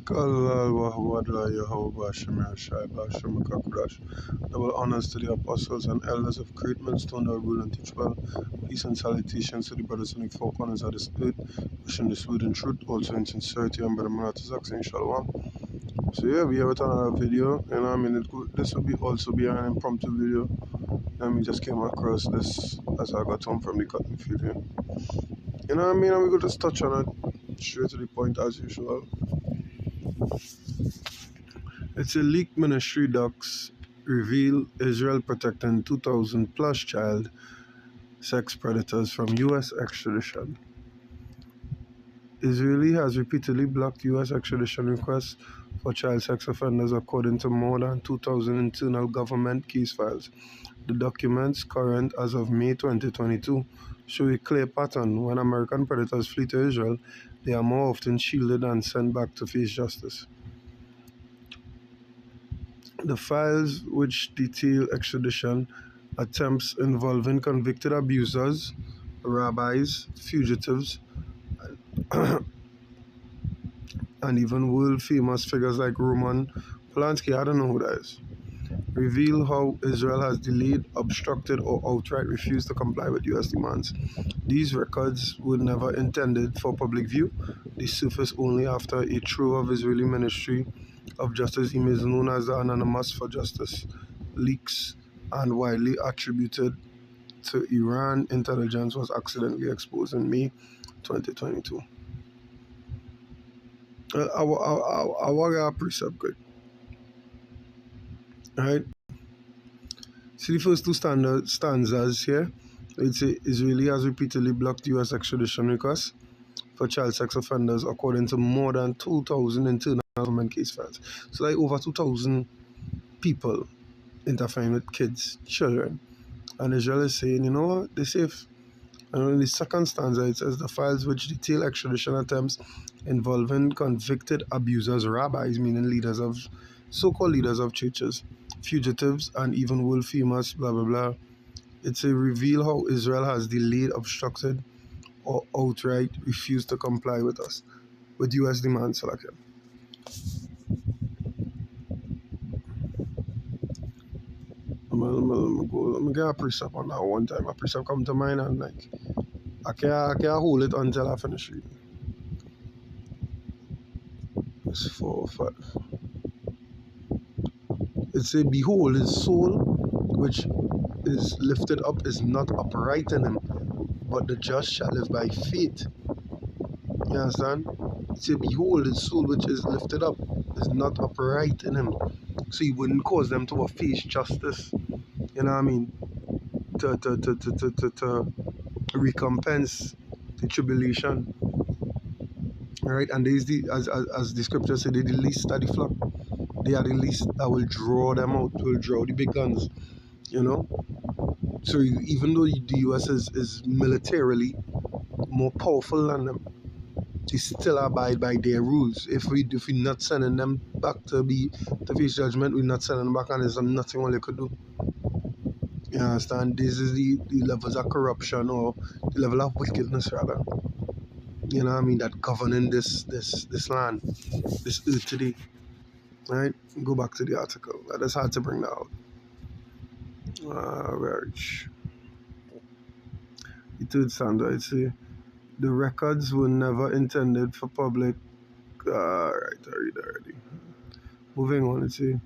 Double honors to the apostles and elders of great millstone that rule and teach well. Peace and salutations to the brothers in the four corners of this earth, wishing this word in truth, also in sincerity, and brother Maratazak saying shalom. So yeah, we have another video, and I mean this will also be an impromptu video. And we just came across this as I got home from the cotton field here. You know what I mean? And we go just touch on it straight to the point as usual. It's a leaked ministry docs reveal Israel protecting 2,000 plus child sex predators from U.S. extradition. Israeli has repeatedly blocked U.S. extradition requests for child sex offenders according to more than 2,000 internal government case files. The documents, current as of May 2022, show a clear pattern. When American predators flee to Israel, they are more often shielded and sent back to face justice. The files, which detail extradition attempts involving convicted abusers, rabbis, fugitives, and even world-famous figures like Roman Polanski, I don't know who that is, reveal how Israel has delayed, obstructed, or outright refused to comply with U.S. demands. These records were never intended for public view. They surfaced only after a trove of Israeli Ministry of Justice emails known as the Anonymous for Justice leaks and widely attributed to Iran intelligence was accidentally exposed in May 2022. Our precept good. Right? See the first two stanzas here. It says Israeli has repeatedly blocked U.S. extradition requests for child sex offenders according to more than 2,000 internal government case files. So like over 2,000 people interfering with kids, children. And Israel is saying, you know what, they're safe. And in the second stanza, it says the files which detail extradition attempts involving convicted abusers, rabbis, meaning leaders of, so-called leaders of churches, fugitives, and even world famous, blah, blah, blah. It's a reveal how Israel has delayed, obstructed, or outright refused to comply with U.S. demands. Let me get a precept on that one time. A precept come to mind and like I can't hold it until I finish reading. It's 4 or 5. It says, behold, his soul which is lifted up is not upright in him, but the just shall live by faith. You understand? It says, behold, his soul which is lifted up is not upright in him. So he wouldn't cause them to face justice. You know what I mean? To recompense the tribulation. Right? And there's as the scripture said, they're the least of the flock. They are the least that will draw them out, will draw the big guns. You know? So even though the US is militarily more powerful than them, they still abide by their rules. If we're not sending them back to face judgment, we're not sending them back, and there's nothing only could do. You understand? This is the levels of corruption, or the level of wickedness rather. You know what I mean? That governing this land, this earth today. Right? Go back to the article. I just had to bring that out. The third standard, it say the records were never intended for public. Right, I read already. Moving on, it say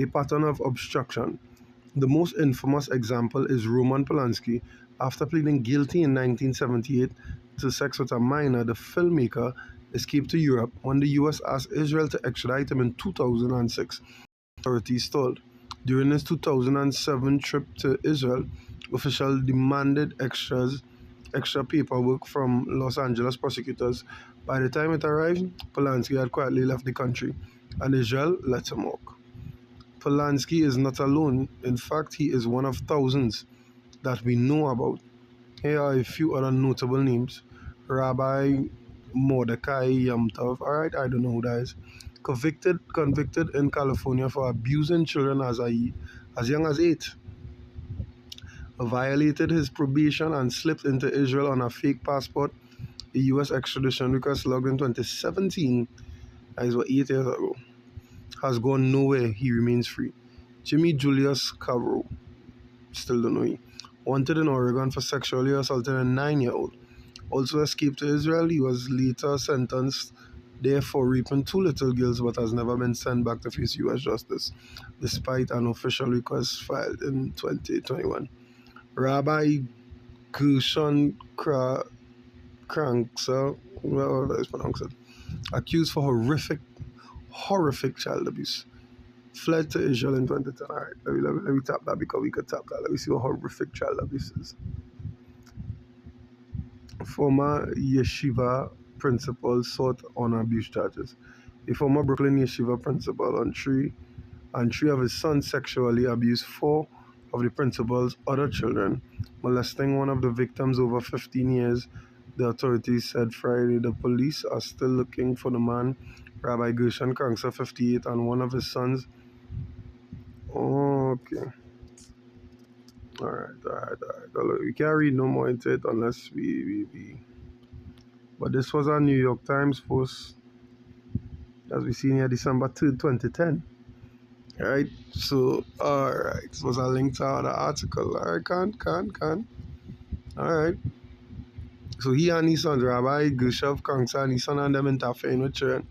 a pattern of obstruction. The most infamous example is Roman Polanski. After pleading guilty in 1978 to sex with a minor, the filmmaker escaped to Europe when the US asked Israel to extradite him in 2006. Authorities stalled. During his 2007 trip to Israel, officials demanded extra paperwork from Los Angeles prosecutors. By the time it arrived, Polanski had quietly left the country, and Israel let him walk. Polanski is not alone. In fact, he is one of thousands that we know about. Here are a few other notable names. Rabbi Mordecai Yamtov, alright, I don't know who that is. Convicted in California for abusing children as young as 8. Violated his probation and slipped into Israel on a fake passport. A U.S. extradition request logged in 2017 That is what 8 years ago. Has gone nowhere. He remains free. Jimmy Julius Cavro, still don't know him. Wanted in Oregon for sexually assaulting a 9-year-old. Also escaped to Israel. He was later sentenced there for raping 2 little girls but has never been sent back to face U.S. justice, despite an official request filed in 2021. Rabbi Gershon Krankser, well, that is pronounced it, accused for horrific child abuse. Fled to Israel in 2010. All right, let me tap that because we could tap that. Let me see what horrific child abuse is. Former yeshiva principal sought on abuse charges. A former Brooklyn yeshiva principal and three of his sons sexually abused four of the principal's other children, molesting one of the victims over 15 years, the authorities said Friday. The police are still looking for the man, Rabbi Gershon Krankser, 58, and one of his sons. Okay. Alright. We can't read no more into it unless we. But this was a New York Times post, as we see here, December 3rd, 2010. Alright, so, alright, this was a link to the article. Alright, can. Alright, so he and his sons, Rabbi Gershon Krankser and his son, and them interfering with children.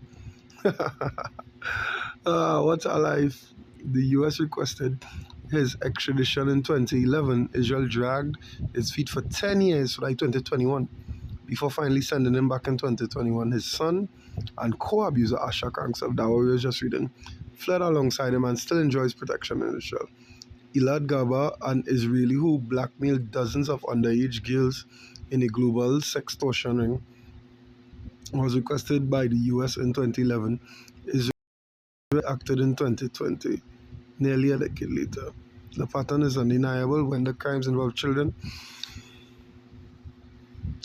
What a life. The US requested his extradition in 2011. Israel dragged his feet for 10 years, like 2021, before finally sending him back in 2021. His son and co-abuser Asher Krankser, that we were just reading, fled alongside him and still enjoys protection in Israel. Elad Gaba, an Israeli who blackmailed dozens of underage girls in a global sextortion ring, was requested by the US in 2011. Israel acted in 2020, nearly a decade later. The pattern is undeniable. When the crimes involve children,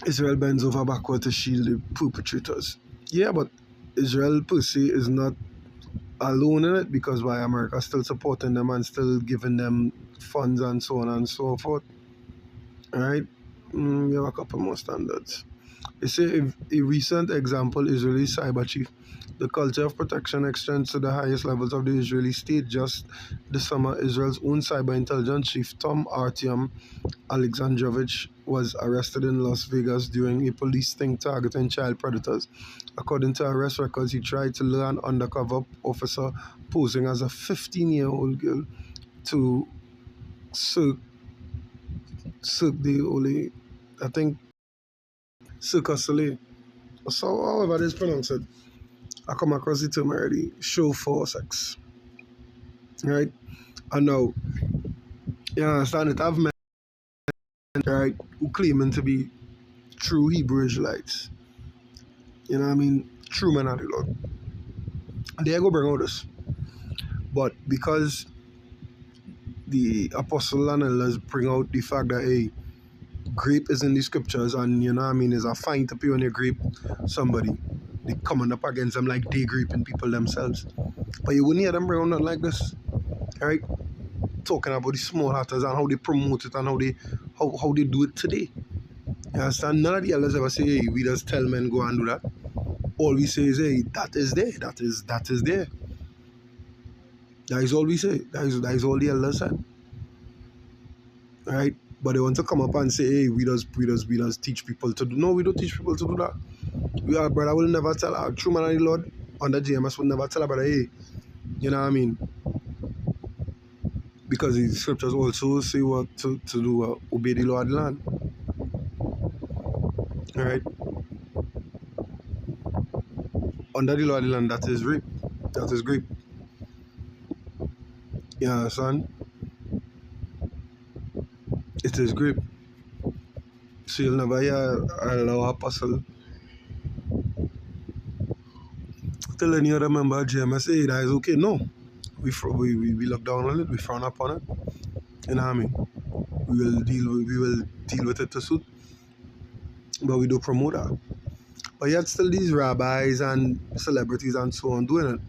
Israel bends over backward to shield the perpetrators. Yeah, but Israel per se is not alone in it, because why, America still supporting them and still giving them funds and so on and so forth. Alright? We have a couple more standards. They say a recent example, Israeli cyber chief. The culture of protection extends to the highest levels of the Israeli state. Just this summer, Israel's own cyber intelligence chief, Tom Artyom Alexandrovich, was arrested in Las Vegas during a police sting targeting child predators. According to arrest records, he tried to lure an undercover officer posing as a 15-year-old girl to Cirque de I think Cirque Soleil. So, however it is pronounced, I come across the term already, show for sex. Right? And now, you understand it, I've met, right, who claiming to be true Hebrew Israelites. You know what I mean? True men of the Lord. They go bring out this. But because the apostle and elders bring out the fact that, hey, grape is in the scriptures, and you know what I mean, is a fine to pay when you grape somebody. They coming up against them like they graping people themselves. But you wouldn't hear them bring out nothing like this. Right? Talking about the small hatters and how they promote it and how they do it today. You understand? None of the elders ever say, hey, we just tell men go and do that. All we say is, hey, that is there. That is there. That is all we say. That is all the elders said. Right? But they want to come up and say, hey, we just teach people to do. No, we don't teach people to do that. Our brother will never tell, our true man of the Lord under GMS will never tell a brother, hey, you know what I mean? Because the scriptures also say what to do, obey the law of the land. Alright? Under the law of the land, that is rape. That is grape. You understand? It is grape. So you'll never hear allow apostle tell any other member of GMS, hey, that is okay. No. We look down on it, we frown upon it. You know what I mean? We will deal with it to suit. But we do promote that. But yet still these rabbis and celebrities and so on doing it.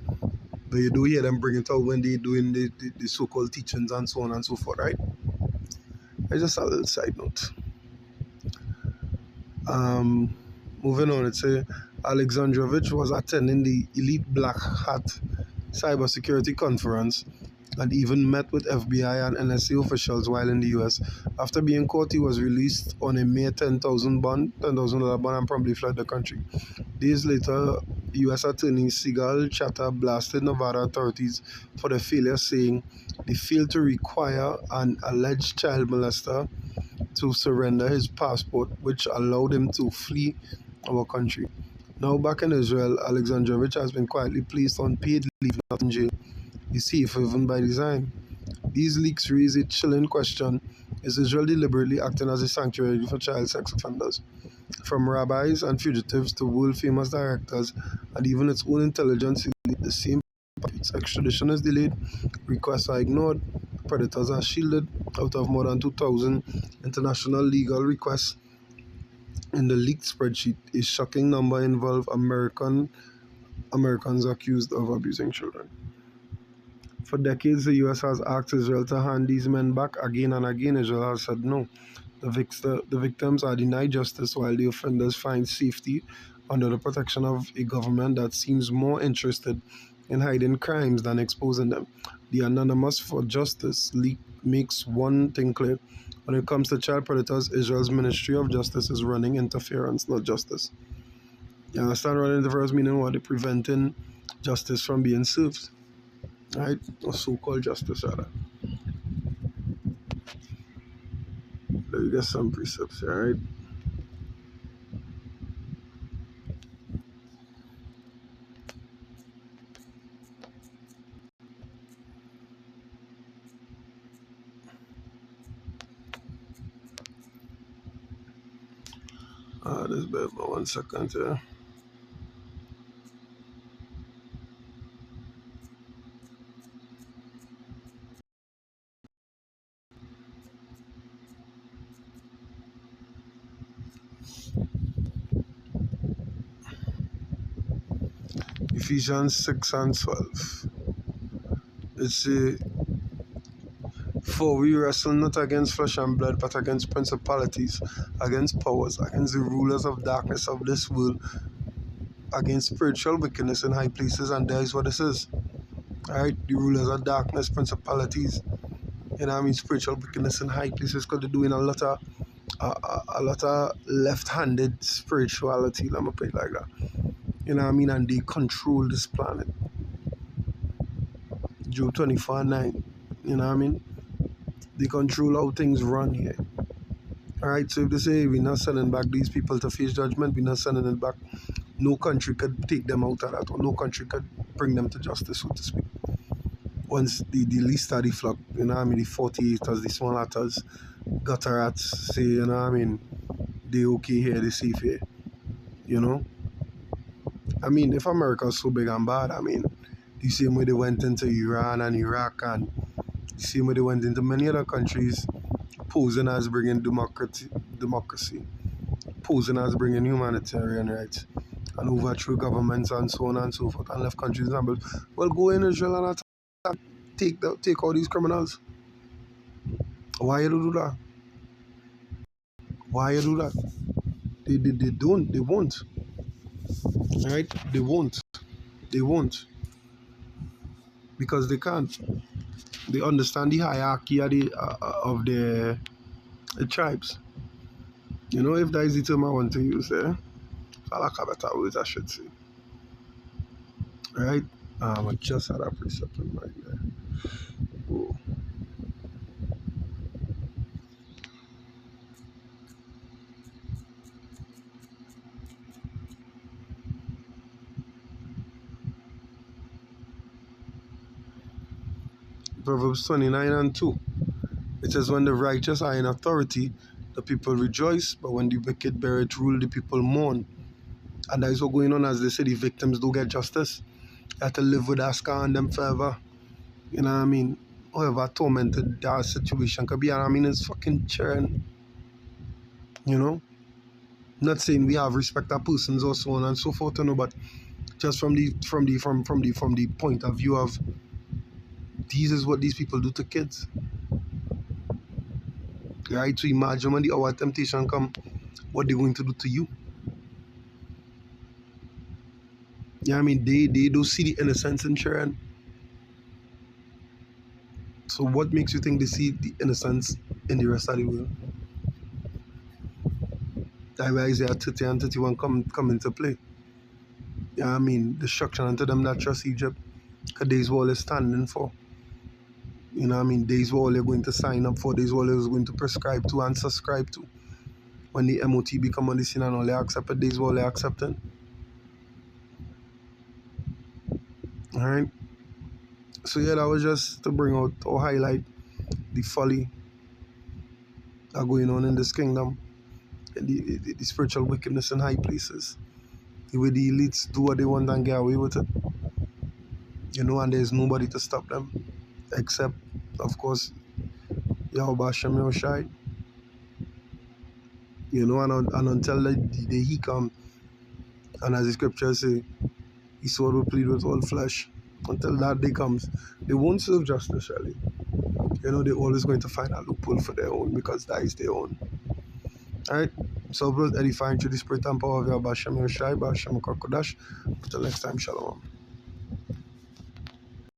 But you do hear them bring it out when they doing the so-called teachings and so on and so forth, right? It's just a little side note. Moving on, it say Alexandrovich was attending the elite Black Hat cybersecurity conference and even met with FBI and NSA officials while in the US. After being caught, he was released on a mere $10,000 bond and promptly fled the country. Days later, US Attorney Sigal Chatter blasted Nevada authorities for their failure, saying they failed to require an alleged child molester to surrender his passport, which allowed him to flee our country. Now back in Israel, Alexandrovich has been quietly placed on paid leave, not in jail. You see, if even by design. These leaks raise a chilling question: is Israel deliberately acting as a sanctuary for child sex offenders? From rabbis and fugitives to world-famous directors and even its own intelligence elite, the same its extradition is delayed, requests are ignored, predators are shielded. Out of more than 2,000 international legal requests in the leaked spreadsheet, a shocking number involve Americans accused of abusing children. For decades, the US has asked Israel to hand these men back. Again and again, Israel has said no. The victims are denied justice while the offenders find safety under the protection of a government that seems more interested in hiding crimes than exposing them. The Anonymous for Justice leak makes one thing clear: when it comes to child predators, Israel's Ministry of Justice is running interference, not justice. You understand? Running interference meaning what? They're preventing justice from being served, right? Or so-called justice, rather. Let me get some precepts here, right? This bit, but 1 second here. Ephesians 6 and 12. It's for we wrestle not against flesh and blood, but against principalities, against powers, against the rulers of darkness of this world, against spiritual wickedness in high places, and that is what this is. Alright, the rulers of darkness, principalities, you know what I mean, spiritual wickedness in high places, because they're doing a lot of left-handed spirituality, let me put it like that. You know what I mean? And they control this planet. Job 24:9. You know what I mean? They control how things run here. Alright, so if they say we're not sending back these people to face judgment, we're not sending it back, no country could take them out of that, or no country could bring them to justice, so to speak. Once the least of the flock, you know what I mean, the 48ers, the small hatters, gutter rats say, you know what I mean, they okay here, they safe here, you know? I mean, if America's so big and bad, I mean, the same way they went into Iran and Iraq, and the same way they went into many other countries, posing as bringing democracy, posing as bringing humanitarian rights, and overthrew governments and so on and so forth, and left countries in shambles. Well, go in Israel and attack, take all these criminals. Why you do that? Why you do that? They won't, right? They won't, because they can't. They understand the hierarchy of the tribes. You know, if that is the term I want to use there, for lack of better words, I should say. Right? I just had a precept in mind there. Oh. Proverbs 29:2. It says, when the righteous are in authority, the people rejoice, but when the wicked bear it rule, the people mourn. And that is what going on, as they say, the victims don't get justice. They have to live with that scar on them forever. You know what I mean? However tormented that situation could be, and I mean, it's fucking churn. You know? Not saying we have respect of persons or so on and so forth, you know, but just from the point of view of this is what these people do to kids. Right? So imagine when the hour of temptation come, what they're going to do to you. Yeah, I mean, they do see the innocence in children. So what makes you think they see the innocence in the rest of the world? That's why Isaiah 30 and 31 come into play. Yeah, I mean, destruction unto them that trust Egypt. Because days what all is standing for. You know what I mean? Days what all they're going to sign up for. Days what all they're going to prescribe to and subscribe to. When the MOT become on the scene and all they accept it, days what all they're accepting. Alright? So yeah, that was just to bring out or highlight the folly that going on in this kingdom. And the spiritual wickedness in high places. The way the elites do what they want and get away with it. You know, and there's nobody to stop them. Except, of course, Yahweh Hashem Yahushai. You know, and until the day he come, and as the scriptures say, his sword will plead with all flesh. Until that day comes, they won't serve justice, really. You know, they're always going to find a loophole for their own because that is their own. Alright? So, brothers edifying through the spirit and power of Yahweh Hashem Yahushai, Hashem Kodash. Until next time, Shalom.